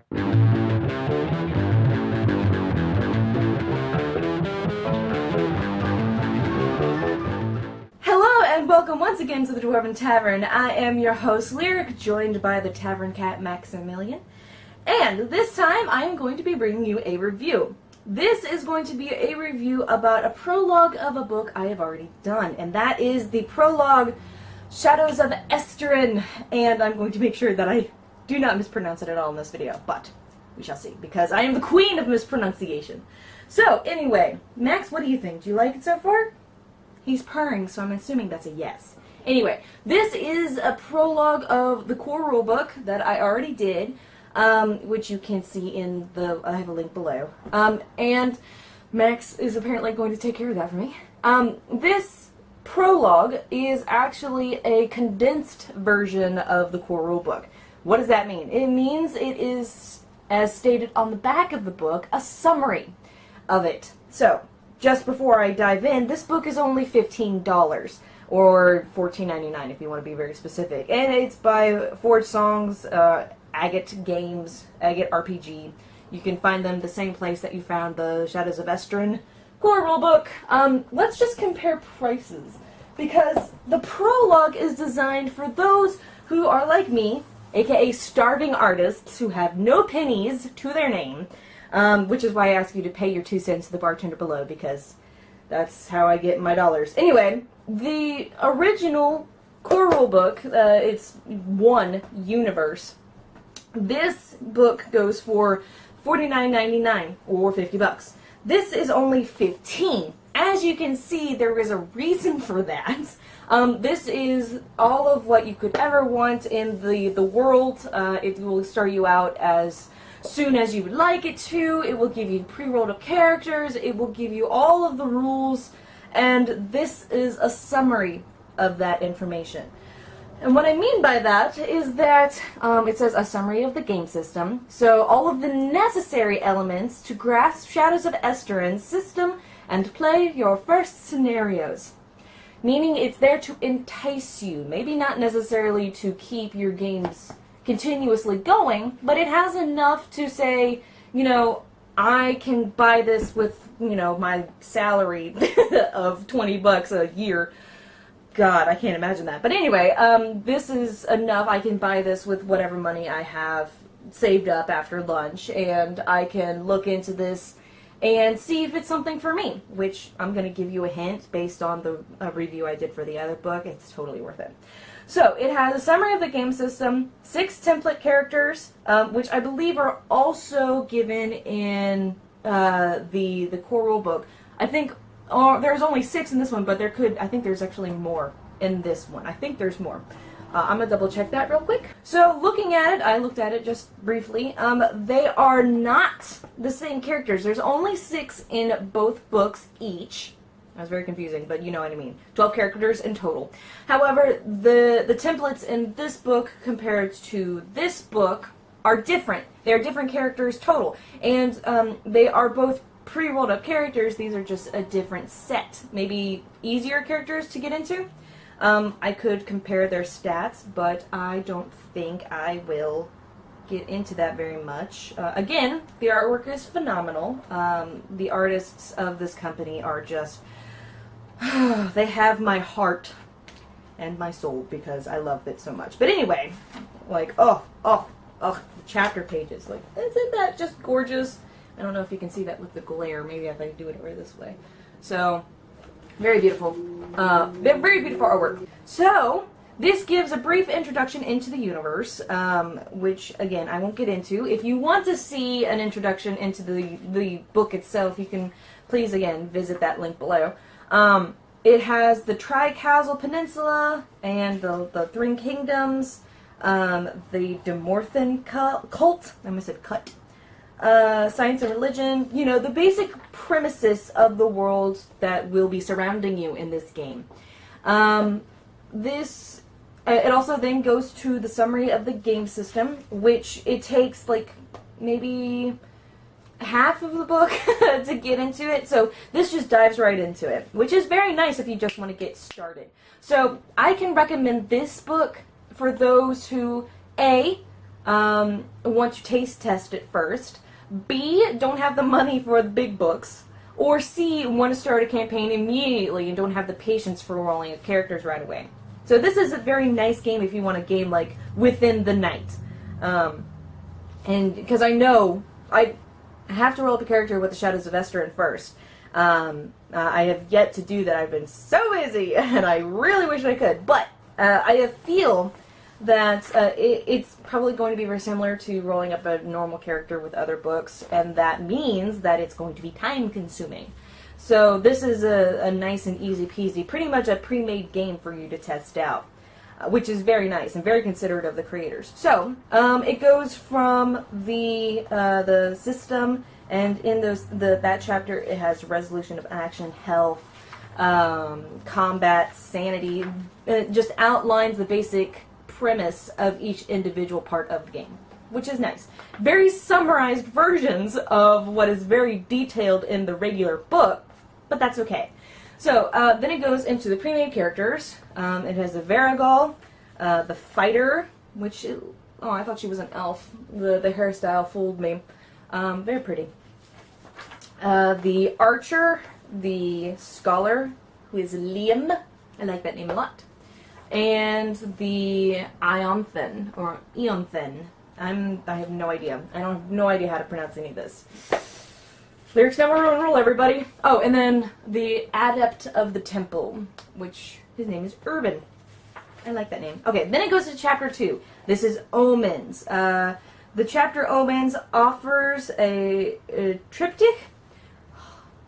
Hello and welcome once again to the Dwarven Tavern. I am your host Lyric, joined by the Tavern Cat Maximilian. And this time I am going to be bringing you a review. This is going to be a review about a prologue of a book I have already done, and that is the prologue Shadows of Esteren. And I'm going to make sure that I do not mispronounce it at all in this video, but we shall see, because I am the queen of mispronunciation. So anyway, Max, what do you think? Do you like it so far? He's purring, so I'm assuming that's a yes. Anyway, this is a prologue of the core rulebook that I already did, which you can see in the, I have a link below. And Max is apparently going to take care of that for me. This prologue is actually a condensed version of the core rulebook. What does that mean? It means it is, as stated on the back of the book, a summary of it. So, just before I dive in, this book is only $15, or $14.99 if you want to be very specific. And it's by Forge Songs, Agate Games, Agate RPG. You can find them the same place that you found the Shadows of Esteren core rulebook. Let's just compare prices, because the prologue is designed for those who are like me, aka starving artists who have no pennies to their name, which is why I ask you to pay your 2 cents to the bartender below, because that's how I get my dollars. Anyway, the original core rulebook, it's one universe. This book goes for $49.99 or $50. This is only $15. As you can see, there is a reason for that. This is all of what you could ever want in the world. It will start you out as soon as you would like it to. It will give you pre-rolled up characters. It will give you all of the rules. And this is a summary of that information. And what I mean by that is that it says a summary of the game system. So all of the necessary elements to grasp Shadows of Esteren's system and play your first scenarios. Meaning it's there to entice you. Maybe not necessarily to keep your games continuously going, but it has enough to say, you know, I can buy this with, you know, my salary of $20 a year. God, I can't imagine that. But anyway, this is enough. I can buy this with whatever money I have saved up after lunch, and I can look into this and see if it's something for me, which I'm going to give you a hint based on the review I did for the other book. It's totally worth it. So, it has a summary of the game system, 6 template characters, which I believe are also given in the core rulebook. I think there's only 6 in this one, but I think there's actually more in this one. I think there's more. I'm going to double check that real quick. So, looking at it, I looked at it just briefly. They are not the same characters. There's only 6 in both books each. That was very confusing, but you know what I mean. 12 characters in total. However, the templates in this book compared to this book are different. They are different characters total. And they are both pre-rolled up characters. These are just a different set. Maybe easier characters to get into. I could compare their stats, but I don't think I will get into that very much. Again, the artwork is phenomenal. The artists of this company are just... they have my heart and my soul because I love it so much. But anyway, like, the chapter pages. Like, isn't that just gorgeous? I don't know if you can see that with the glare. Maybe if I do it over this way. So, very beautiful. Very beautiful artwork. So, this gives a brief introduction into the universe, which, again, I won't get into. If you want to see an introduction into the book itself, you can please, again, visit that link below. It has the Tri-Castle Peninsula and the Three Kingdoms, the Demorthan cult, I almost said cut, science and religion, you know, the basic premises of the world that will be surrounding you in this game. It also then goes to the summary of the game system, which it takes like maybe half of the book to get into it, so this just dives right into it, which is very nice if you just want to get started. So I can recommend this book for those who, A, want to taste test it first. B, don't have the money for the big books. Or C, want to start a campaign immediately and don't have the patience for rolling characters right away. So this is a very nice game if you want a game like within the night. And because I know I have to roll up a character with the Shadows of Esteren first. I have yet to do that. I've been so busy, and I really wish I could. But I feel that it's probably going to be very similar to rolling up a normal character with other books, and that means that it's going to be time-consuming. So this is a nice and easy-peasy, pretty much a pre-made game for you to test out, which is very nice and very considerate of the creators. So it goes from the system, and in that chapter it has resolution of action, health, combat, sanity. It just outlines the basic premise of each individual part of the game, which is nice. Very summarized versions of what is very detailed in the regular book, but that's okay. So then it goes into the pre-made characters. It has the Varigol, the fighter, which, I thought she was an elf. The hairstyle fooled me. Very pretty. The archer, the scholar, who is Liam. I like that name a lot. And the Ionthen, or Eonthen. I have no idea. I don't have no idea how to pronounce any of this. Lyrics number one rule, everybody. Oh, and then the Adept of the Temple, which his name is Urban. I like that name. Okay, then it goes to chapter 2. This is Omens. The chapter Omens offers a triptych,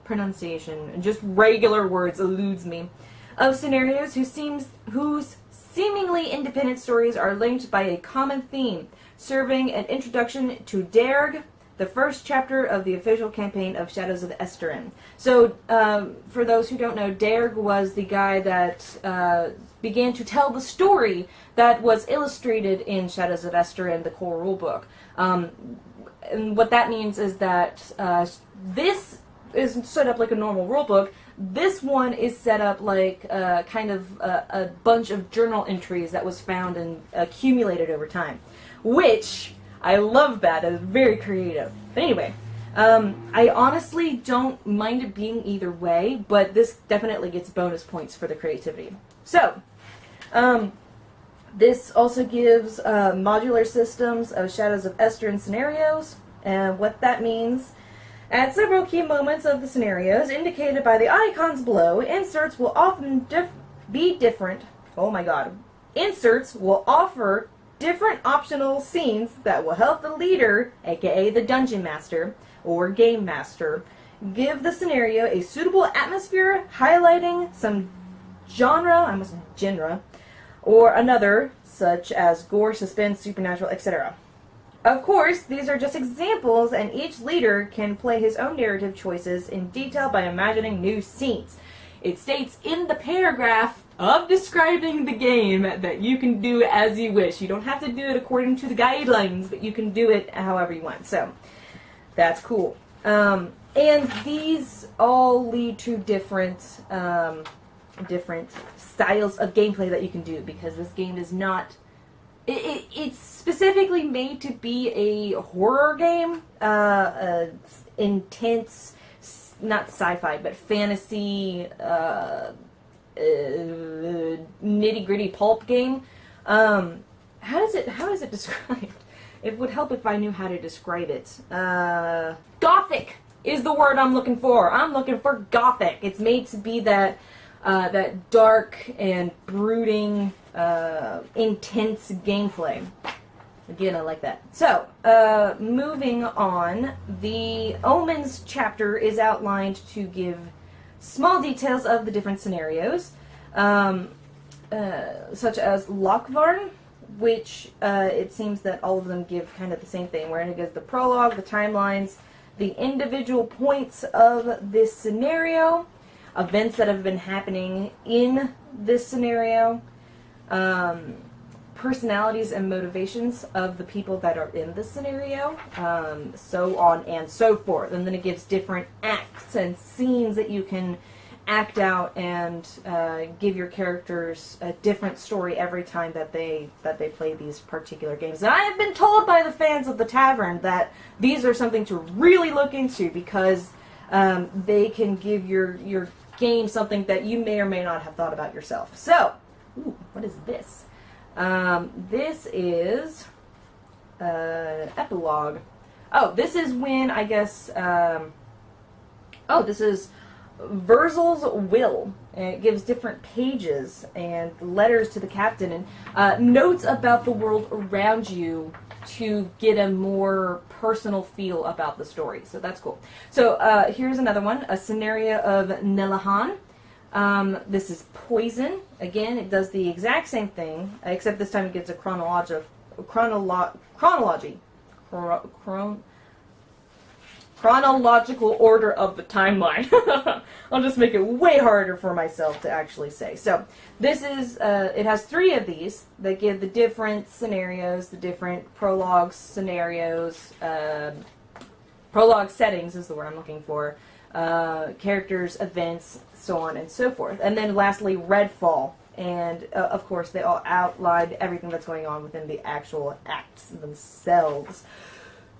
pronunciation, just regular words eludes me, of scenarios whose seemingly independent stories are linked by a common theme, serving an introduction to Derg, the first chapter of the official campaign of Shadows of Esteren. So, for those who don't know, Derg was the guy that began to tell the story that was illustrated in Shadows of Esteren, the core rulebook. And what that means is that this is set up like a normal rulebook. This one is set up like kind of a bunch of journal entries that was found and accumulated over time, which I love that. It's very creative. But anyway, I honestly don't mind it being either way, but this definitely gets bonus points for the creativity. So, this also gives modular systems of Shadows of Esteren scenarios, and what that means. At several key moments of the scenarios, indicated by the icons below, inserts will often be different. Oh my god. Inserts will offer different optional scenes that will help the leader, aka the dungeon master or game master, give the scenario a suitable atmosphere, highlighting some genre, or another, such as gore, suspense, supernatural, etc. Of course, these are just examples, and each leader can play his own narrative choices in detail by imagining new scenes. It states in the paragraph of describing the game that you can do as you wish. You don't have to do it according to the guidelines, but you can do it however you want. So, that's cool. And these all lead to different styles of gameplay that you can do, because this game is not... It's specifically made to be a horror game, intense, not sci-fi, but fantasy, nitty-gritty pulp game. How is it described? It would help if I knew how to describe it. Gothic is the word I'm looking for. I'm looking for gothic. It's made to be that dark and brooding, intense gameplay. Again, I like that. So, moving on, the Omens chapter is outlined to give small details of the different scenarios, such as Lockvarn, which it seems that all of them give kind of the same thing, where it gives the prologue, the timelines, the individual points of this scenario, events that have been happening in this scenario, personalities and motivations of the people that are in the scenario, so on and so forth. And then it gives different acts and scenes that you can act out and give your characters a different story every time that they play these particular games. And I have been told by the fans of the Tavern that these are something to really look into, because they can give your game something that you may or may not have thought about yourself. So, ooh, what is this? This is epilogue. Oh, this is when, I guess, this is Verzel's will. And it gives different pages and letters to the captain and notes about the world around you to get a more personal feel about the story. So that's cool. So here's another one, a scenario of Nelahan. This is poison. Again, it does the exact same thing, except this time it gives a chronology. Chronological order of the timeline. I'll just make it way harder for myself to actually say. So this is, it has 3 of these that give the different scenarios, the different prologue scenarios, prologue settings is the word I'm looking for, characters, events, so on and so forth. And then lastly, Redfall. And of course they all outline everything that's going on within the actual acts themselves.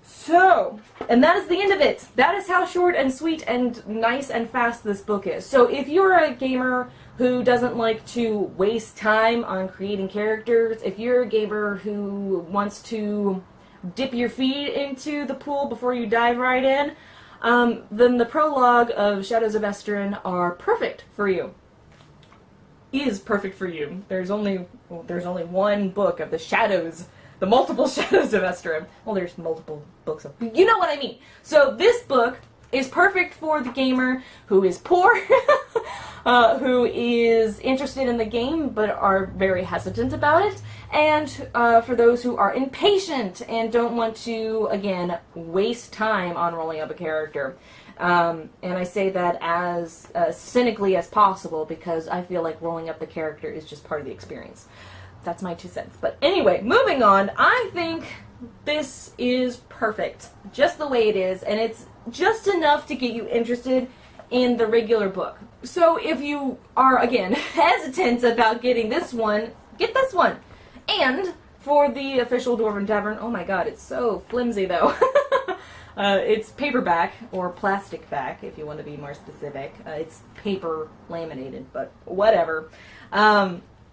So, and that is the end of it. That is how short and sweet and nice and fast this book is. So if you're a gamer who doesn't like to waste time on creating characters, if you're a gamer who wants to dip your feet into the pool before you dive right in, then the prologue of Shadows of Esteren are perfect for you. Is perfect for you. There's only one book of the multiple Shadows of Esteren. Well, there's multiple books of... You know what I mean. So this book is perfect for the gamer who is poor, who is interested in the game but are very hesitant about it, and for those who are impatient and don't want to, again, waste time on rolling up a character. And I say that as cynically as possible, because I feel like rolling up the character is just part of the experience. That's my 2 cents. But anyway, moving on, I think this is perfect, just the way it is, and it's just enough to get you interested in the regular book. So if you are, again, hesitant about getting this one, get this one. And for the official Dwarven Tavern, oh my god, it's so flimsy though. It's paperback, or plastic back, if you want to be more specific. It's paper laminated, but whatever.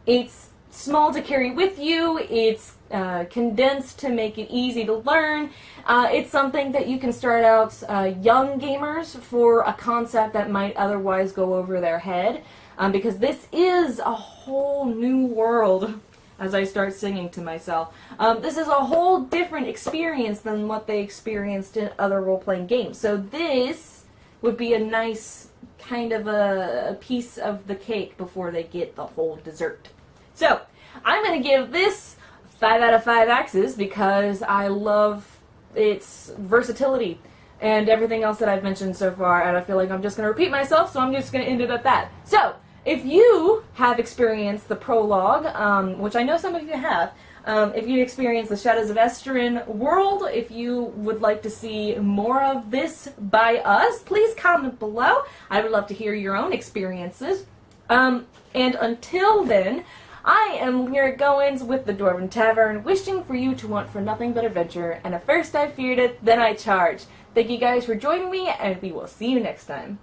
It's small to carry with you. It's condensed to make it easy to learn. It's something that you can start out young gamers for a concept that might otherwise go over their head, because this is a whole new world. As I start singing to myself, this is a whole different experience than what they experienced in other role-playing games. So this would be a nice kind of a piece of the cake before they get the whole dessert. So I'm going to give this 5 out of 5 axes because I love its versatility and everything else that I've mentioned so far, and I feel like I'm just going to repeat myself, so I'm just going to end it at that. So, if you have experienced the prologue, which I know some of you have, if you experienced the Shadows of Esteren world, if you would like to see more of this by us, please comment below. I would love to hear your own experiences. And until then, I am Lyric Goins with the Dwarven Tavern, wishing for you to want for nothing but adventure, and at first I feared it, then I charged. Thank you guys for joining me, and we will see you next time.